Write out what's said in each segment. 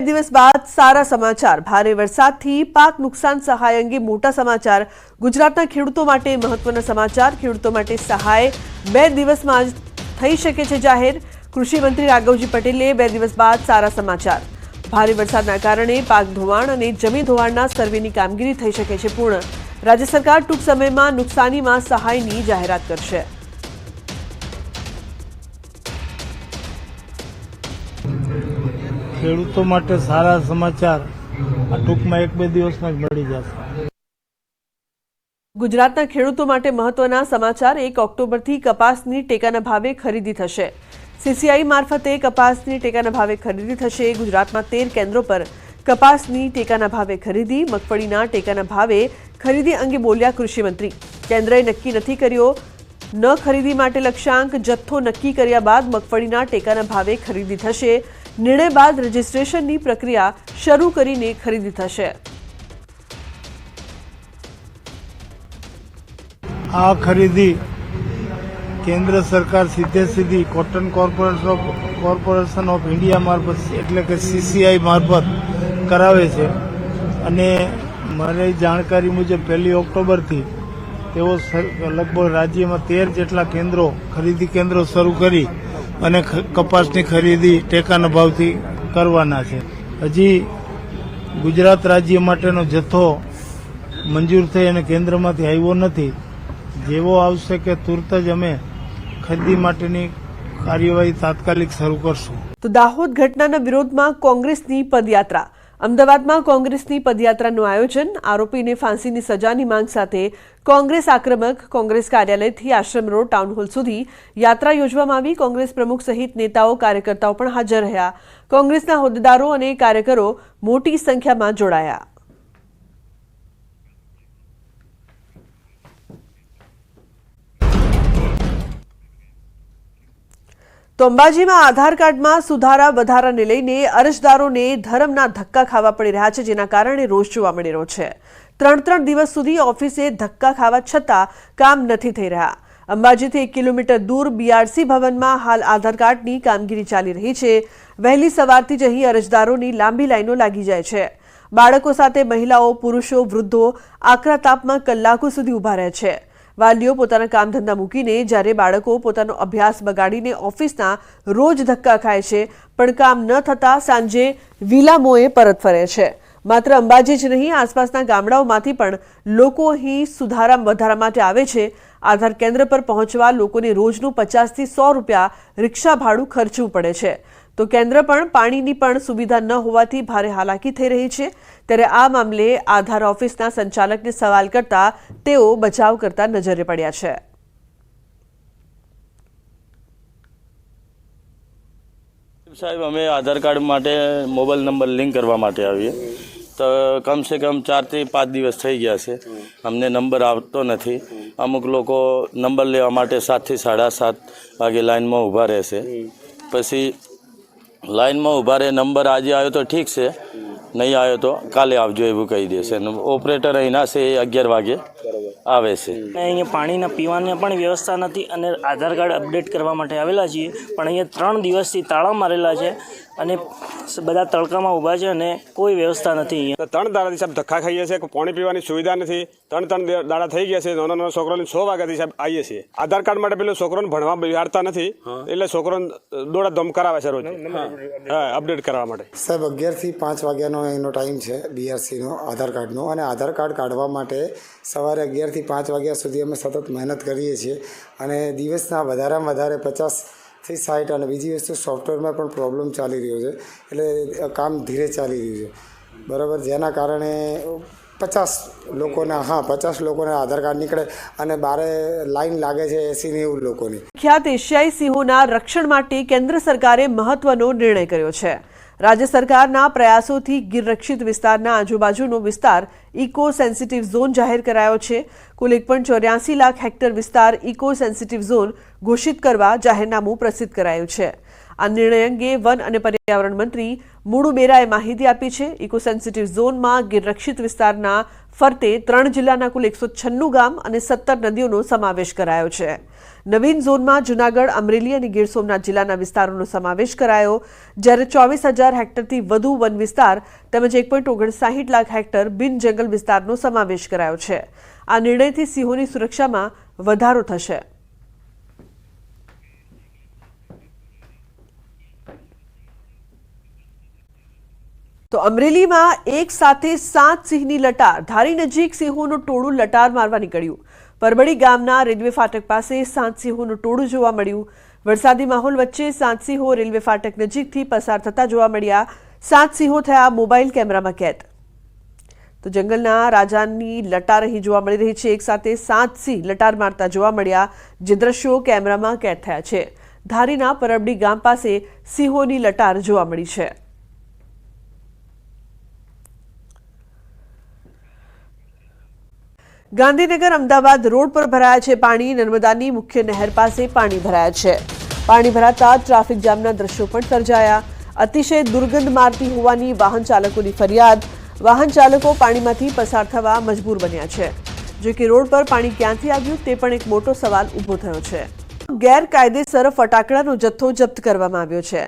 દિવસ બાદ સારા સમાચાર। ભારે વરસાદથી પાક નુકસાન સહાય અંગે મોટા સમાચાર। ગુજરાતના ખેડૂતો માટે મહત્વના સમાચાર। ખેડૂતો માટે સહાય 2 દિવસમાં જ થઈ શકે છે જાહેર। કૃષિ મંત્રી રાઘવજી પટેલે 2 દિવસ બાદ સારા સમાચાર। ભારે વરસાદના કારણે પાક ધોવાણ અને જમીન ધોવાણના સર્વેની કામગીરી થઈ શકે છે પૂર્ણ। રાજ્ય સરકાર ટૂંક સમયમાં નુકસાનીમાં સહાયની જાહેરાત કરશે। ખેડૂતો માટે સારા સમાચાર આ ટૂંકમાં 1-2 દિવસમાં જ મળી જશે। ગુજરાતના ખેડૂતો માટે મહત્વના સમાચાર। 1 ઓક્ટોબરથી કપાસની ટેકાના ભાવે ખરીદી થશે। સીસીઆઈ મારફતે કપાસની ટેકાના ભાવે ખરીદી થશે। ગુજરાતમાં 13 કેન્દ્રો પર કપાસની ટેકાના ભાવે ખરીદી। મગફળીના ટેકાના ભાવે ખરીદી અંગે બોલ્યા કૃષિ મંત્રી। કેન્દ્રએ નક્કી નથી કર્યો ન ખરીદી માટે લક્ષ્યાંક। જથ્થો નક્કી કર્યા બાદ મગફળીના ટેકાના ભાવે ખરીદી થશે। निर्णय बाद रजिस्ट्रेशन की प्रक्रिया शुरू करीने खरीदी थशे। आ खरीदी केंद्र सरकार सीधे कॉटन कॉर्पोरेशन ऑफ इंडिया मार्फत एटले के सीसीआई मार्फत करावे छे। अने मारी जानकारी मुजब 1 ऑक्टोबर थी तेओ लगभग राज्य में 13 जेटला केन्द्रों खरीदी केन्द्रों शुरू करी અને કપાસની ખરીદી ટેકાના ભાવથી કરવાના છે। હજી ગુજરાત રાજ્ય માટેનો જથ્થો મંજૂર થઈ અને કેન્દ્રમાંથી આવ્યો નથી। જેવો આવશે કે તુરત જ અમે ખરીદી માટેની કાર્યવાહી તાત્કાલિક શરૂ કરશું। તો દાહોદ ઘટનાના વિરોધમાં કોંગ્રેસની પદયાત્રા। અમદાવાદમાં કોંગ્રેસની પદયાત્રાનું આયોજન। આરોપીને ફાંસીની સજાની માંગ સાથે કોંગ્રેસ આક્રમક। કોંગ્રેસ કાર્યાલયથી આશ્રમ રોડ ટાઉન હોલ સુધી યાત્રા યોજવામાં આવી। કોંગ્રેસ પ્રમુખ સહિત નેતાઓ કાર્યકર્તાઓ પણ હાજર રહ્યા। કોંગ્રેસના હોદ્દેદારો અને કાર્યકરો મોટી સંખ્યામાં જોડાયા। તો અંબાજીમાં આધાર કાર્ડમાં સુધારા વધારાને લઈને અરજદારોને ધરમના ધક્કા ખાવા પડી રહ્યા છે, જેના કારણે રોષ જોવા મળી રહ્યો છે। 3 દિવસ સુધી ઓફિસે ધક્કા ખાવા છતાં કામ નથી થઈ રહ્યા। અંબાજીથી 1 કિલોમીટર દૂર બીઆરસી ભવનમાં હાલ આધાર કાર્ડની કામગીરી ચાલી રહી છે। વહેલી સવારથી જ અહીં અરજદારોની લાંબી લાઈનો લાગી જાય છે। બાળકો સાથે મહિલાઓ, પુરુષો, વૃદ્ધો આકરા તાપમાં કલાકો સુધી ઊભા રહે છે। વાલીઓ પોતાના કામ ધંધા મૂકીને જ્યારે બાળકો પોતાનો અભ્યાસ બગાડીને ઓફિસના રોજ ધક્કા ખાય છે, પણ કામ ન થતા સાંજે વિલામોએ પરત ફરે છે। માત્ર અંબાજી જ નહીં, આસપાસના ગામડાઓમાંથી પણ લોકો અહીં સુધારા વધારા માટે આવે છે। આધાર કેન્દ્ર પર પહોંચવા લોકોને રોજનું 50 થી 100 રૂપિયા રિક્ષા ભાડું ખર્ચવું પડે છે। તો કેન્દ્ર પણ પાણીની પણ સુવિધા ન હોવાથી ભારે હાલાકી થઈ રહી છે। ત્યારે આ મામલે આધાર ઓફિસના સંચાલકને સવાલ કરતા તેઓ બચાવ કરતા નજરે પડ્યા છે। साहब अमे आधार कार्ड माटे मोबाइल नंबर लिंक करवा माटे आवीए तो कम से कम 4 થી 5 દિવસ થઈ ગયા છે। અમને નંબર આવતો નથી। અમુક લોકો નંબર લેવા માટે 7 થી 7:30 વાગે લાઈનમાં ઊભા રહેશે। પછી લાઈનમાં ઊભા રહે, નંબર આજે આવ્યો તો ઠીક છે, નહીં આવ્યો તો કાલે આવજો એવું કહી દેશે। ઓપરેટર અહીંના છે 11 વાગે આવે છે। અહીંયા પાણીના પીવાની પણ વ્યવસ્થા નથી અને આધાર કાર્ડ અપડેટ કરવા માટે આવેલા છીએ, પણ અહીંયા 3 દિવસથી તાળા મારેલા છે અને બધા તડકામાં ઊભા છે અને કોઈ વ્યવસ્થા નથી। અહીંયા 3 દાડાથી સાહેબ ધક્કા ખાઈએ છીએ, પાણી પીવાની સુવિધા નથી। 3 દાડા થઈ ગયા છે। નાના છોકરાને 6 વાગ્યાથી સાહેબ આવીએ છીએ। આધાર કાર્ડ માટે પેલો છોકરાને ભણવા બિહાડતા નથી, એટલે છોકરાને દોડાધમ કરાવે છે રોજ અપડેટ કરવા માટે। સાહેબ 11 થી 5 વાગ્યાનો એનો ટાઈમ છે બીઆરસીનો આધાર કાર્ડનો, અને આધાર કાર્ડ કાઢવા માટે સવારે 11 થી 5 વાગ્યા સુધી અમે સતત મહેનત કરીએ છીએ અને દિવસના વધારેમાં વધારે 50 થી 60। અને બીજી વસ્તુ સોફ્ટવેરમાં પણ પ્રોબ્લેમ ચાલી રહ્યો છે, એટલે કામ ધીરે ચાલી રહ્યું છે, બરાબર। જેના કારણે 50 લોકોને આધાર કાર્ડ નીકળે અને બારે લાઈન લાગે છે 80-90 લોકોની। ખ્યાત એશિયાઈ સિંહોના રક્ષણ માટે કેન્દ્ર સરકારે મહત્વનો નિર્ણય કર્યો છે। રાજ્ય સરકારના પ્રયાસોથી ગીર રક્ષિત વિસ્તારના આજુબાજુનો વિસ્તાર ઇકો સેન્સિટિવ ઝોન જાહેર કરાયો છે। કુલ 1.84 લાખ હેક્ટર વિસ્તાર ઇકો સેન્સિટિવ ઝોન ઘોષિત કરવા જાહેરનામું પ્રસિદ્ધ કરાયું છે। આ નિર્ણય અંગે વન અને પર્યાવરણ મંત્રી મુડુ બેરાએ માહિતી આપી છે। ઇકો સેન્સિટિવ ઝોનમાં ગીર રક્ષિત વિસ્તારના ફરતે 3 જિલ્લાના કુલ 196 ગામ અને 17 નદીઓનો સમાવેશ કરાયો છે. નવીન ઝોનમાં જૂનાગઢ, અમરેલી અને ગીર સોમનાથ જિલ્લાના વિસ્તારોનો સમાવેશ કરાયો, જ્યારે 24,000 હેક્ટરથી વધુ વન વિસ્તાર તેમજ 1.59 લાખ હેક્ટર બિન જંગલ વિસ્તારનો સમાવેશ કરાયો છે. આ નિર્ણયથી સિંહોની સુરક્ષામાં વધારો થશે. તો અમરેલીમાં એક સાથે 7 સિંહની લટાર. ધારી નજીક સિંહોનું ટોળું લટાર મારવા નીકળ્યું. પરબડી ગામના રેલવે ફાટક પાસે 7 સિંહોનું ટોળું જોવા મળ્યું. વરસાદી માહોલ વચ્ચે 7 સિંહો રેલવે ફાટક નજીકથી પસાર થતા જોવા મળ્યા. 7 સિંહો થયા મોબાઈલ કેમેરામાં કેદ. તો જંગલના રાજાની લટાર અહીં જોવા મળી રહી છે. એક સાથે 7 સિંહ લટાર મારતા જોવા મળ્યા, જે દ્રશ્યો કેમેરામાં કેદ થયા છે. ધારીના પરબડી ગામ પાસે સિંહોની લટાર જોવા મળી છે. ગાંધીનગર અમદાવાદ રોડ પર ભરાયા છે પાણી. નર્મદાની મુખ્ય નહેર પાસે પાણી ભરાયા છે. પાણી ભરાતા ટ્રાફિક જામના દ્રશ્યો પણ સર્જાયા. અતિશય દુર્ગંધ મારતી હોવાની વાહન ચાલકોની ફરિયાદ. વાહન ચાલકો પાણીમાંથી પસાર થવા મજબૂર બન્યા છે. જો કે રોડ પર પાણી ક્યાંથી આવ્યું તે પણ એક મોટો સવાલ ઊભો થયો છે. ગેરકાયદેસર ફટાકડાનો જથ્થો જપ્ત કરવામાં આવ્યો છે.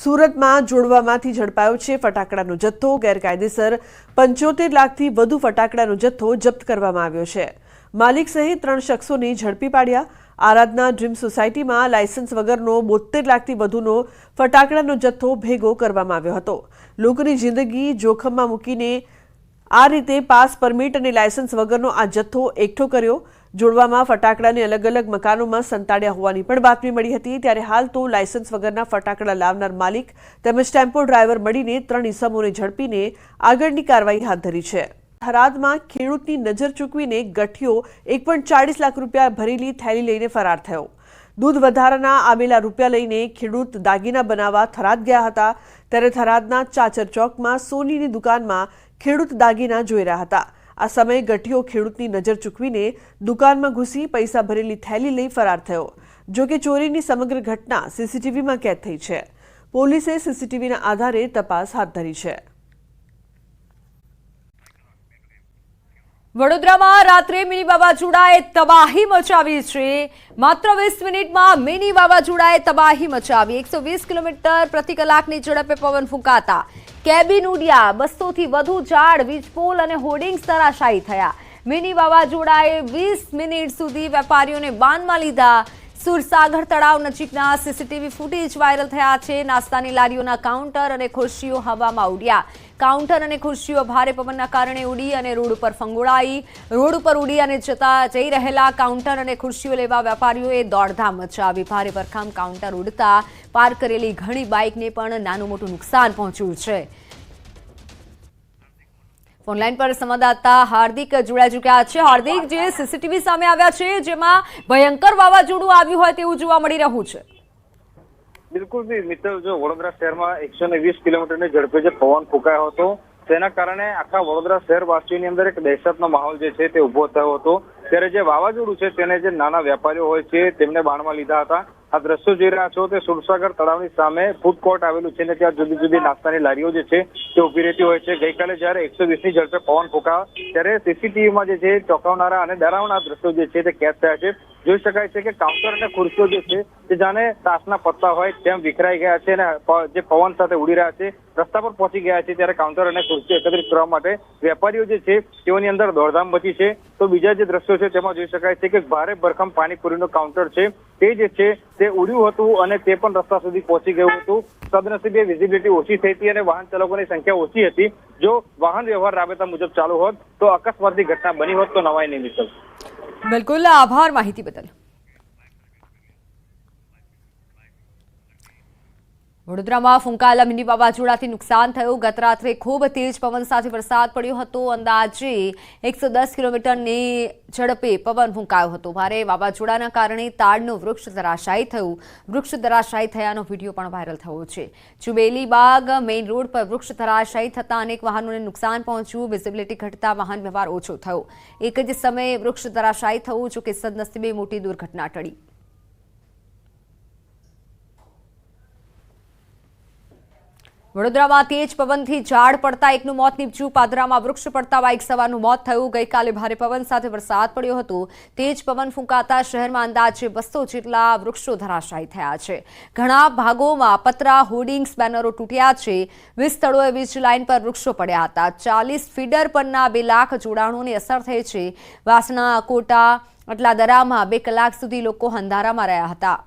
સુરતમાં જોડવામાંથી ઝડપાયો છે ફટાકડાનો જથ્થો. ગેરકાયદેસર 75 લાખથી વધુ ફટાકડાનો જથ્થો જપ્ત કરવામાં આવ્યો છે. માલિક સહિત 3 શખ્સોને ઝડપી પાડ્યા. આરાધના ડ્રીમ સોસાયટીમાં લાયસન્સ વગરનો 72 લાખથી વધુનો ફટાકડાનો જથ્થો ભેગો કરવામાં આવ્યો હતો. લોકોની જિંદગી જોખમમાં મૂકીને આ રીતે પાસ, પરમિટ અને લાયસન્સ વગરનો આ જથ્થો એકઠો કર્યો. જોડવામાં ફટાકડાને અલગ અલગ મકાનોમાં સંતાડ્યા હોવાની પણ બાતમી મળી હતી. ત્યારે હાલ તો લાયસન્સ વગરના ફટાકડા લાવનાર માલિક તેમજ ટેમ્પો ડ્રાઈવર મળીને 3 ઇસમોને ઝડપીને આગળની કાર્યવાહી હાથ ધરી છે. થરાદમાં ખેડૂતની નજર ચૂકવીને ગઠિયો 1.40 લાખ રૂપિયા ભરેલી થેલી લઈને ફરાર થયો. દૂધ વધારાના આવેલા રૂપિયા લઈને ખેડૂત દાગીના બનાવવા થરાદ ગયા હતા. ત્યારે થરાદના ચાચર ચોકમાં સોનીની દુકાનમાં ખેડૂત દાગીના જોઈ રહ્યા હતા. આ સમયે ગઠિયો ખેડૂતની નજર ચૂકવીને દુકાનમાં ઘૂસી પૈસા ભરેલી થેલી લઈ ફરાર થયો. જો કે ચોરીની સમગ્ર ઘટના સીસીટીવીમાં કેદ થઈ છે. પોલીસે સીસીટીવીના આધારે તપાસ હાથ ધરી છે. વડોદરામાં રાત્રે મિની વાવાઝોડાએ તબાહી મચાવી છે. માત્ર 20 મિનિટમાં મિની વાવાઝોડાએ તબાહી મચાવી. 120 કિલોમીટર પ્રતિ કલાકની ઝડપે પવન ફૂંકાતા કેબિન ઉડ્યા. 200થી વધુ ઝાડ, વીજપોલ અને હોર્ડિંગ્સ ધરાશાયી થયા. મિની વાવાઝોડાએ 20 મિનિટ સુધી વેપારીઓને બાનમાં લીધા. સુરસાગર તળાવ નજીકના સીસીટીવી ફૂટેજ વાયરલ થયા છે. નાસ્તાની લારીઓના કાઉન્ટર અને ખુરશીઓ હવામાં ઉડ્યા. કાઉન્ટર અને ખુરશીઓ ભારે પવનના કારણે ઉડી અને રોડ ઉપર ફંગોળાઈ. રોડ ઉપર ઉડી અને જઈ રહેલા કાઉન્ટર અને ખુરશીઓ લેવા વેપારીઓએ દોડધામ મચાવી. ભારે ભરખમ કાઉન્ટર ઉડતા પાર્ક કરેલી ઘણી બાઇકને પણ નાનું મોટું નુકસાન પહોંચ્યું છે. ઓનલાઈન પર સંવાદદાતા હાર્દિક જોડાઈ ચૂક્યા છે. હાર્દિક, જે સીસીટીવી સામે આવ્યા છે જેમાં ભયંકર વાવાઝોડું આવ્યું હોય તેવું જોવા મળી રહ્યું છે. બિલકુલ મિત્ર, જો વડોદરા શહેરમાં 120 કિલોમીટરની ઝડપે જે પવન ફૂંકાયો હતો તેના કારણે આખા વડોદરા શહેરવાસીઓની અંદર એક દહેશતનો માહોલ જે છે તે ઉભો થયો હતો. ત્યારે જે વાવાઝોડું છે તેને જે નાના વેપારીઓ હોય છે તેમને બાણમાં લીધા હતા. આ દ્રશ્યો જોઈ રહ્યા છો તે સુરસાગર તળાવની સામે ફૂડ કોર્ટ આવેલું છે ને ત્યાં જુદી જુદી નાસ્તાની લારીઓ જે છે તે ઉભી રહેતી હોય છે. ગઈકાલે જયારે 120ની ઝડપે પવન ફૂંકાયો ત્યારે સીસીટીવીમાં જે છે ચોંકાવનારા અને ડરાવના દ્રશ્યો જે છે તે કેદ થયા છે. જોઈ શકાય છે કે કાઉન્ટર અને ખુરશીઓ જે છે તે જાણે તાશના પત્તા હોય તેમ વિખરાઈ ગયા છે અને જે પવન સાથે ઉડી રહ્યા છે રસ્તા પર પહોંચી ગયા છે. ત્યારે કાઉન્ટર અને ખુરશીઓ એકત્રિત કરવા માટે વેપારીઓ જે છે તેઓની અંદર દોડધામ મચી છે. તો બીજા જે દ્રશ્યો છે તેમાં જોઈ શકાય છે કે ભારે ભરખમ પાણીપુરીનું કાઉન્ટર છે તે જે છે તે ઉડ્યું હતું અને તે પણ રસ્તા સુધી પહોંચી ગયું હતું. સદનસીબે વિઝિબિલિટી ઓછી થઈ હતી અને વાહન ચાલકોની સંખ્યા ઓછી હતી. જો વાહન વ્યવહાર રાબેતા મુજબ ચાલુ હોત તો અકસ્માતની ઘટના બની હોત તો નવાઈ નહીં મિત્ર. બિલકુલ, આભાર માહિતી બદલ. વડોદરામાં ફૂંકાયેલા મિની વાવાઝોડાથી નુકસાન થયું. ગત રાત્રે ખૂબ તેજ પવન સાથે વરસાદ પડ્યો હતો. અંદાજે 110 કિલોમીટરની ઝડપે પવન ફૂંકાયો હતો. ભારે વાવાઝોડાના કારણે તાડનું વૃક્ષ ધરાશાયી થયું. વૃક્ષ ધરાશાયી થયાનો વિડીયો પણ વાયરલ થયો છે. ચુબેલી બાગ મેઇન રોડ પર વૃક્ષ ધરાશાયી થતાં અનેક વાહનોને નુકસાન પહોંચ્યું. વિઝિબિલિટી ઘટતા વાહન વ્યવહાર ઓછો થયો. એક જ સમયે વૃક્ષ ધરાશાયી થયું, જો કે સદનસીબે મોટી દુર્ઘટના ટળી. વડોદરામાં તેજ પવનથી ઝાડ પડતા એકનું મોત નીપજ્યું. પાદરામાં વૃક્ષ પડતા બાઇક સવારનું મોત થયું. ગઈકાલે ભારે પવન સાથે વરસાદ પડ્યો હતો. તેજ પવન ફૂંકાતા શહેરમાં અંદાજે 200 જેટલા વૃક્ષો ધરાશાયી થયા છે. ઘણા ભાગોમાં પતરા, હોર્ડિંગ્સ, બેનરો તૂટ્યા છે. 20 સ્થળોએ વીજ લાઇન પર વૃક્ષો પડ્યા હતા. 40 ફીડર પરના 2 લાખ જોડાણોની અસર થઈ છે. વાસણા, કોટા, અટલાદરામાં 2 કલાક સુધી લોકો અંધારામાં રહ્યા હતા.